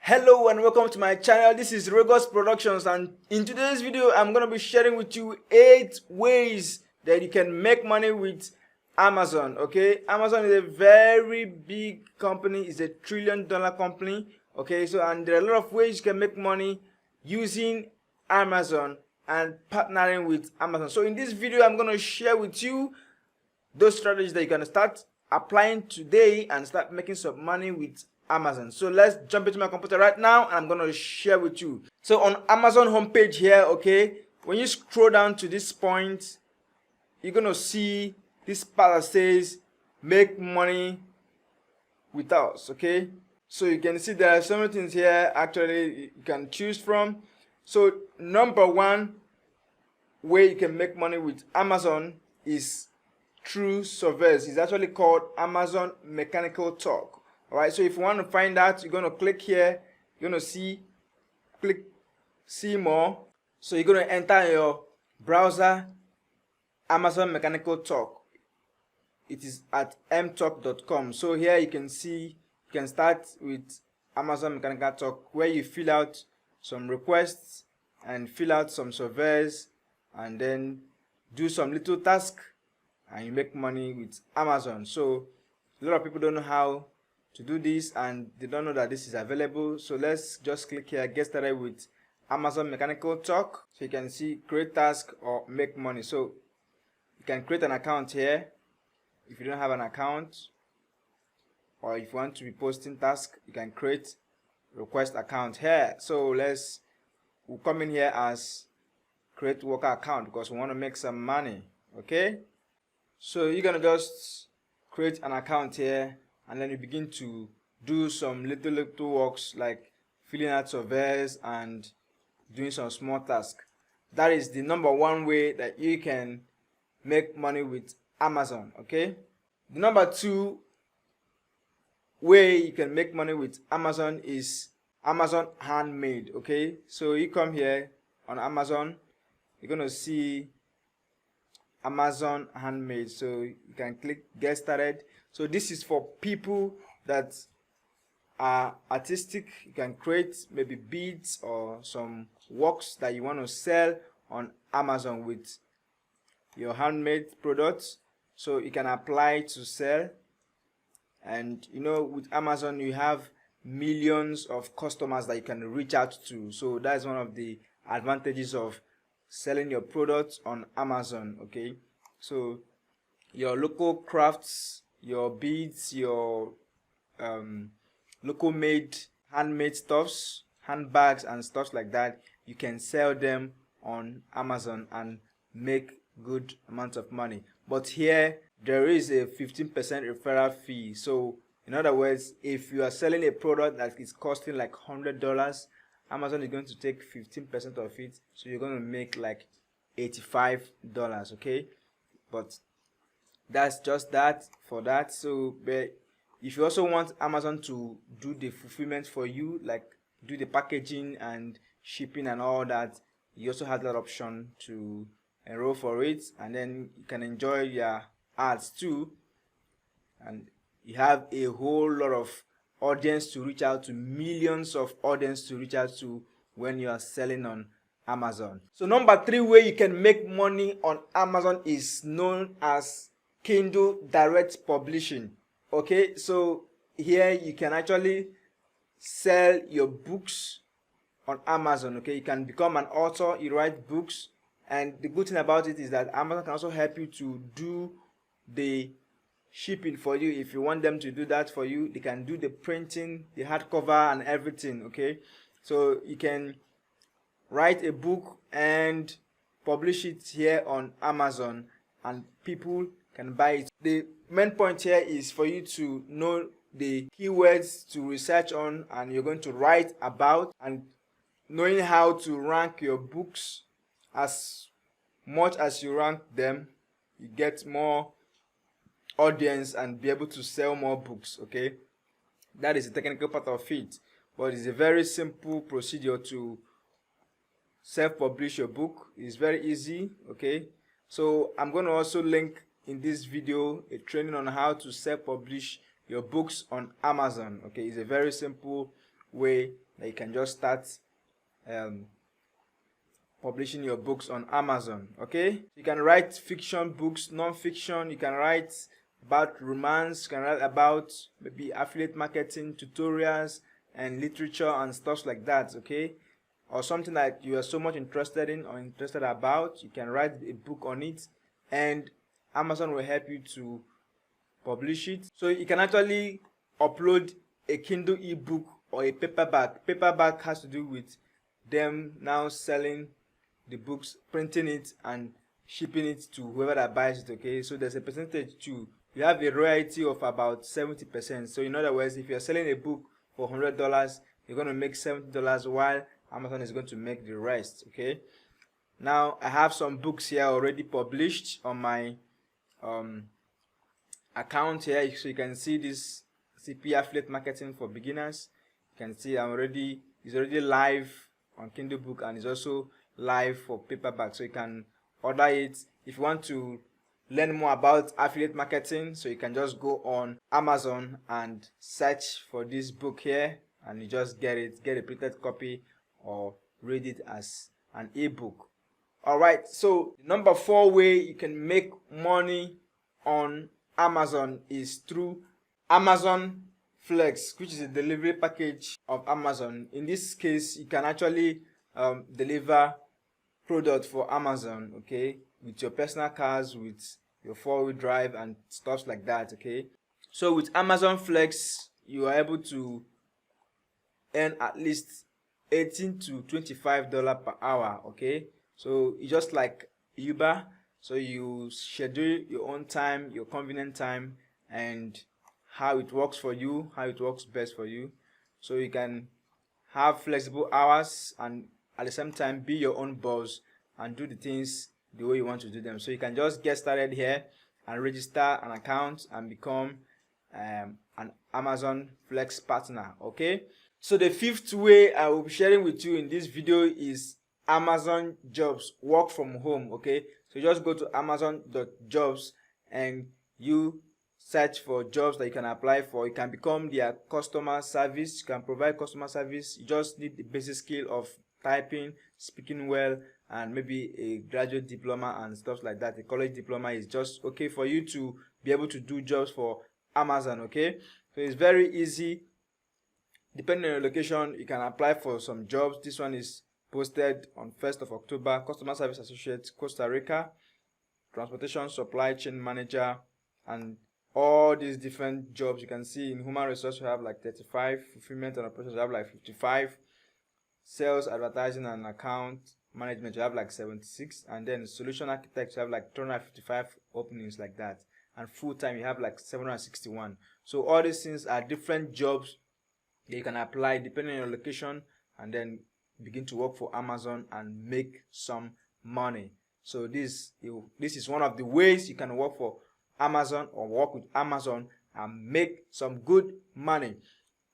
Hello and welcome to my channel. This is Regos Productions, and in today's video I'm going to be sharing with you 8 ways that you can make money with Amazon. Okay, Amazon is a very big company. It's a $1 trillion company. Okay, so and there are a lot of ways you can make money using Amazon and partnering with Amazon. So in this video I'm going to share with you those strategies that you can start applying today and start making some money with Amazon. So let's jump into my computer right now and I'm going to share with you. So on Amazon homepage here, okay, when you scroll down to this point, you're going to see this part that says make money with us. Okay, so you can see there are so many things here actually you can choose from. So number one way you can make money with Amazon is through surveys. It's actually called Amazon Mechanical Turk. Alright, so if you want to find out, you're going to click here. You're going to click see more. So you're going to enter your browser Amazon Mechanical Turk. It is at mturk.com. So here you can see, you can start with Amazon Mechanical Turk, where you fill out some requests and fill out some surveys and then do some little task and you make money with Amazon. So a lot of people don't know how to do this and they don't know that this is available. So let's just click here, get started with Amazon Mechanical Turk. So you can see create task or make money. So you can create an account here if you don't have an account, or if you want to be posting task, you can create request account here. So we'll come in here as create worker account because we want to make some money. Okay, so you're gonna just create an account here and then you begin to do some little works like filling out surveys and doing some small tasks. That is the number one way that you can make money with Amazon. Okay, the number two way you can make money with Amazon is Amazon Handmade. Okay, so you come here on Amazon, you're gonna see Amazon Handmade, so you can click get started. So this is for people that are artistic. You can create maybe beads or some works that you want to sell on Amazon with your handmade products. So you can apply to sell, and you know, with Amazon you have millions of customers that you can reach out to. So that's one of the advantages of selling your products on Amazon. Okay, so your local crafts, your beads, your local made handmade stuffs, handbags and stuff like that, you can sell them on Amazon and make good amount of money. But here there is a 15% referral fee. So in other words, if you are selling a product that is costing like $100, Amazon is going to take 15% of it, so you're going to make like $85. Okay, but that's just that for that. So but if you also want Amazon to do the fulfillment for you, like do the packaging and shipping and all that, you also have that option to enroll for it, and then you can enjoy your ads too, and you have a whole lot of audience to reach out to, millions of audience to reach out to when you are selling on Amazon. So number 3 way you can make money on Amazon is known as Kindle direct publishing. Okay, so here you can actually sell your books on Amazon. Okay, you can become an author, you write books, and the good thing about it is that Amazon can also help you to do the shipping for you. If you want them to do that for you, they can do the printing, the hardcover and everything. Okay, so you can write a book and publish it here on Amazon and people can buy it. The main point here is for you to know the keywords to research on and you're going to write about, and knowing how to rank your books. As much as you rank them, you get more audience and be able to sell more books. Okay, that is the technical part of it, but it's a very simple procedure to self-publish your book. It's very easy. Okay, so I'm going to also link in this video a training on how to self-publish your books on Amazon. Okay, it's a very simple way that you can just start publishing your books on Amazon. Okay, you can write fiction books, non-fiction. You can write about romance, you can write about maybe affiliate marketing, tutorials and literature and stuff like that. Okay, or something that you are so much interested in or interested about, you can write a book on it and Amazon will help you to publish it. So you can actually upload a Kindle ebook or a paperback. Paperback has to do with them now selling the books, printing it and shipping it to whoever that buys it. Okay, so there's a percentage too. You have a royalty of about 70%. So in other words, if you're selling a book for $100, you're going to make $70 while Amazon is going to make the rest. Okay, now I have some books here already published on my account here, so you can see this CP affiliate marketing for beginners. You can see it's already live on Kindle book and it's also live for paperback, so you can order it. If you want to learn more about affiliate marketing, so you can just go on Amazon and search for this book here and you just get a printed copy or read it as an ebook. Alright, so the number 4 way you can make money on Amazon is through Amazon Flex, which is a delivery package of Amazon. In this case, you can actually deliver product for Amazon, okay, with your personal cars, with your 4-wheel drive and stuff like that. Okay, so with Amazon Flex you are able to earn at least $18 to $25 per hour. Okay, so it's just like Uber. So you schedule your own time, your convenient time, and how it works for you, how it works best for you. So you can have flexible hours and at the same time be your own boss and do the things the way you want to do them. So you can just get started here and register an account and become an Amazon Flex partner. Okay, so the 5th way I will be sharing with you in this video is Amazon Jobs, work from home. Okay, so just go to amazon.jobs and you search for jobs that you can apply for. You can become their customer service. You can provide customer service. You just need the basic skill of typing, speaking well, and maybe a graduate diploma and stuff like that. A college diploma is just okay for you to be able to do jobs for Amazon. Okay, so it's very easy. Depending on your location, you can apply for some jobs. This one is posted on 1st of October. Customer Service Associate, Costa Rica, Transportation Supply Chain Manager, and all these different jobs. You can see in Human Resource you have like 35, Fulfillment and Operations you have like 55, Sales, Advertising and Account Management you have like 76, and then Solution Architect you have like 255 openings like that, and full time you have like 761. So all these things are different jobs that you can apply depending on your location and then begin to work for Amazon and make some money. So this is one of the ways you can work for Amazon or work with Amazon and make some good money.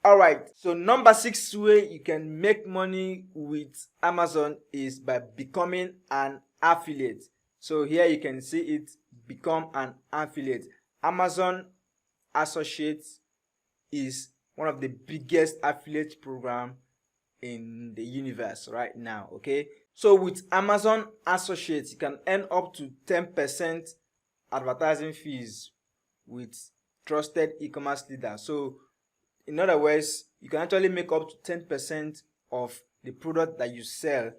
Alright, so number 6 way you can make money with Amazon is by becoming an affiliate. So here you can see it, become an affiliate. Amazon Associates is one of the biggest affiliate program in the universe right now. Okay, so with Amazon Associates you can earn up to 10% advertising fees with trusted e-commerce leaders. So in other words, you can actually make up to 10% of the product that you sell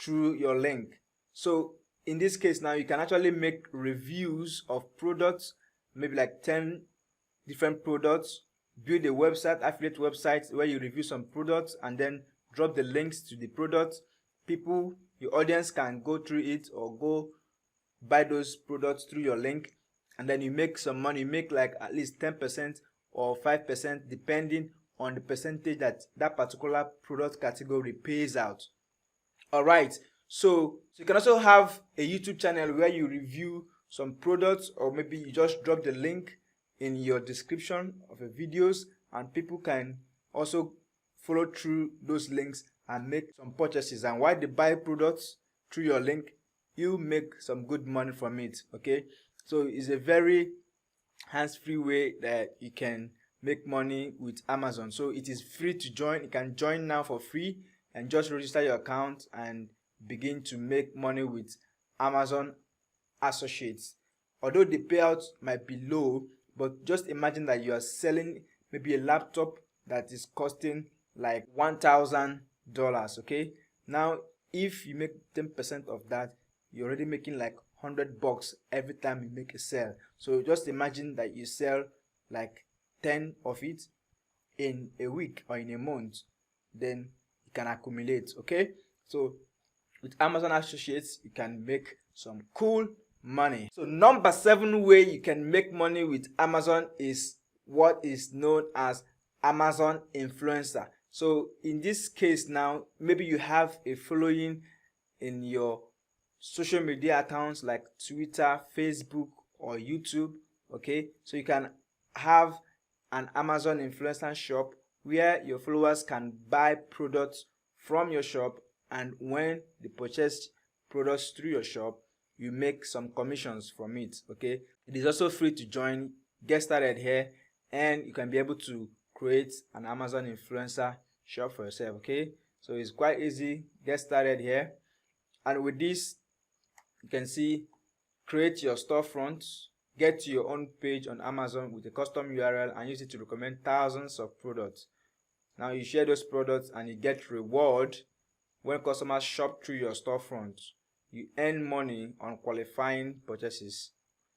through your link. So in this case now you can actually make reviews of products, maybe like 10 different products, build a website, affiliate website where you review some products and then drop the links to the products. People, your audience can go through it or go buy those products through your link, and then you make some money. You make like at least 10% or 5% depending on the percentage that that particular product category pays out. Alright, so you can also have a YouTube channel where you review some products, or maybe you just drop the link in your description of your videos and people can also follow through those links and make some purchases, and while they buy products through your link you make some good money from it. Okay, so it's a very hands-free way that you can make money with Amazon. So it is free to join. You can join now for free and just register your account and begin to make money with Amazon Associates. Although the payout might be low, but just imagine that you are selling maybe a laptop that is costing like $1,000. Okay, now if you make 10% of that, you're already making like $100 every time you make a sale. So just imagine that you sell like 10 of it in a week or in a month, then you can accumulate. Okay, so with Amazon Associates you can make some cool money. So number 7 way you can make money with Amazon is what is known as Amazon influencer. So in this case now, maybe you have a following in your social media accounts like Twitter, Facebook, or YouTube. Okay, so you can have an Amazon influencer shop where your followers can buy products from your shop, and when they purchase products through your shop, you make some commissions from it. Okay, it is also free to join. Get started here and you can be able to create an Amazon influencer shop for yourself. Okay, so it's quite easy. Get started here, and with this you can see create your storefront, get to your own page on Amazon with a custom URL and use it to recommend thousands of products. Now you share those products and you get reward when customers shop through your storefront. You earn money on qualifying purchases.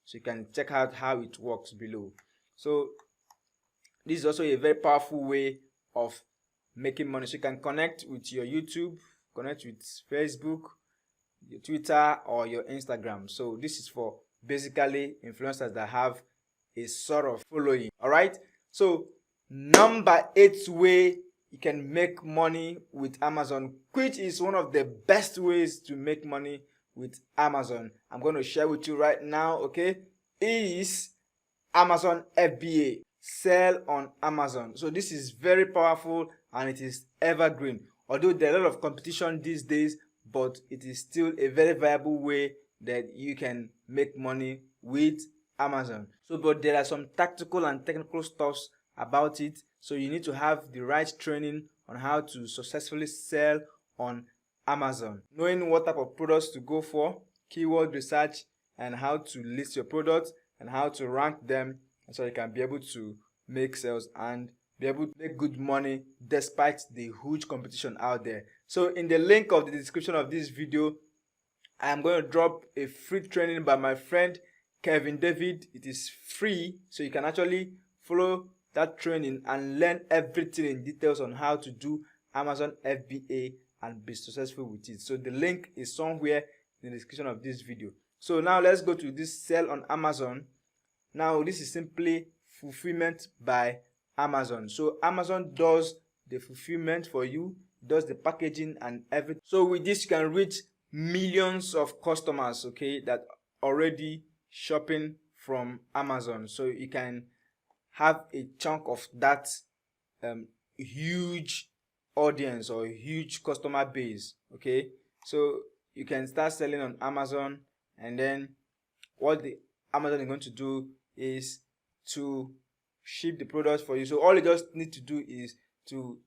So you can check out how it works below. So this is also a very powerful way of making money. So you can connect with your YouTube, connect with Facebook, your Twitter, or your Instagram. So this is for basically influencers that have a sort of following. All right, so number 8 way you can make money with Amazon, which is one of the best ways to make money with Amazon, I'm going to share with you right now, okay, is Amazon FBA. Sell on Amazon. So this is very powerful and it is evergreen. Although there are a lot of competition these days, but it is still a very viable way that you can make money with Amazon. So but there are some tactical and technical stuffs about it, so you need to have the right training on how to successfully sell on Amazon, knowing what type of products to go for, keyword research, and how to list your products and how to rank them, and so you can be able to make sales and be able to make good money despite the huge competition out there. So in the link of the description of this video, I am going to drop a free training by my friend Kevin David. It is free, so you can actually follow that training and learn everything in details on how to do Amazon FBA and be successful with it. So the link is somewhere in the description of this video. So now let's go to this sell on Amazon. Now this is simply fulfillment by Amazon. So Amazon does the fulfillment for you, does the packaging and everything. So with this you can reach millions of customers, okay, that already shopping from Amazon. So you can have a chunk of that huge audience or huge customer base. Okay, so you can start selling on Amazon, and then what the Amazon is going to do is to ship the products for you. So all you just need to do is to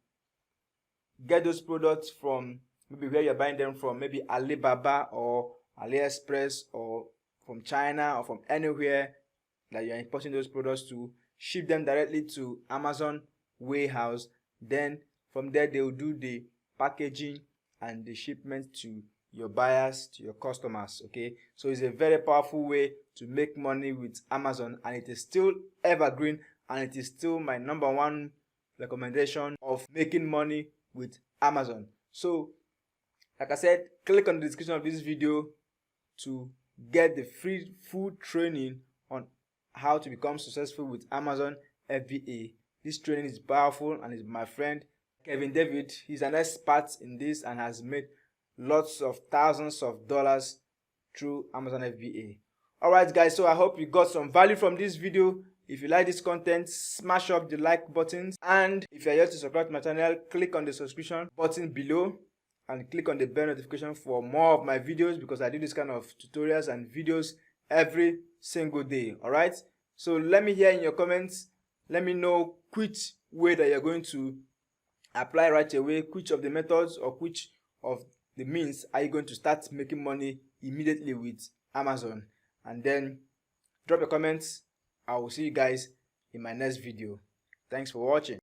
get those products from maybe where you're buying them from, maybe Alibaba or AliExpress or from China or from anywhere that you're importing those products to, ship them directly to Amazon warehouse. Then from there they will do the packaging and the shipment to your buyers, to your customers. Okay, so it's a very powerful way to make money with Amazon, and it is still evergreen, and it is still my number 1 recommendation of making money with Amazon. So like I said, click on the description of this video to get the free full training on how to become successful with Amazon FBA. This training is powerful and is my friend Kevin David. He's an expert in this and has made lots of thousands of dollars through Amazon FBA. Alright guys, so I hope you got some value from this video. If you like this content, smash up the like buttons, and if you are yet to subscribe to my channel, click on the subscription button below and click on the bell notification for more of my videos, because I do this kind of tutorials and videos every single day. Alright, so let me hear in your comments let me know which way that you're going to apply right away, which of the methods or which of the means are you going to start making money immediately with Amazon. And then drop your comments. I will see you guys in my next video. Thanks for watching.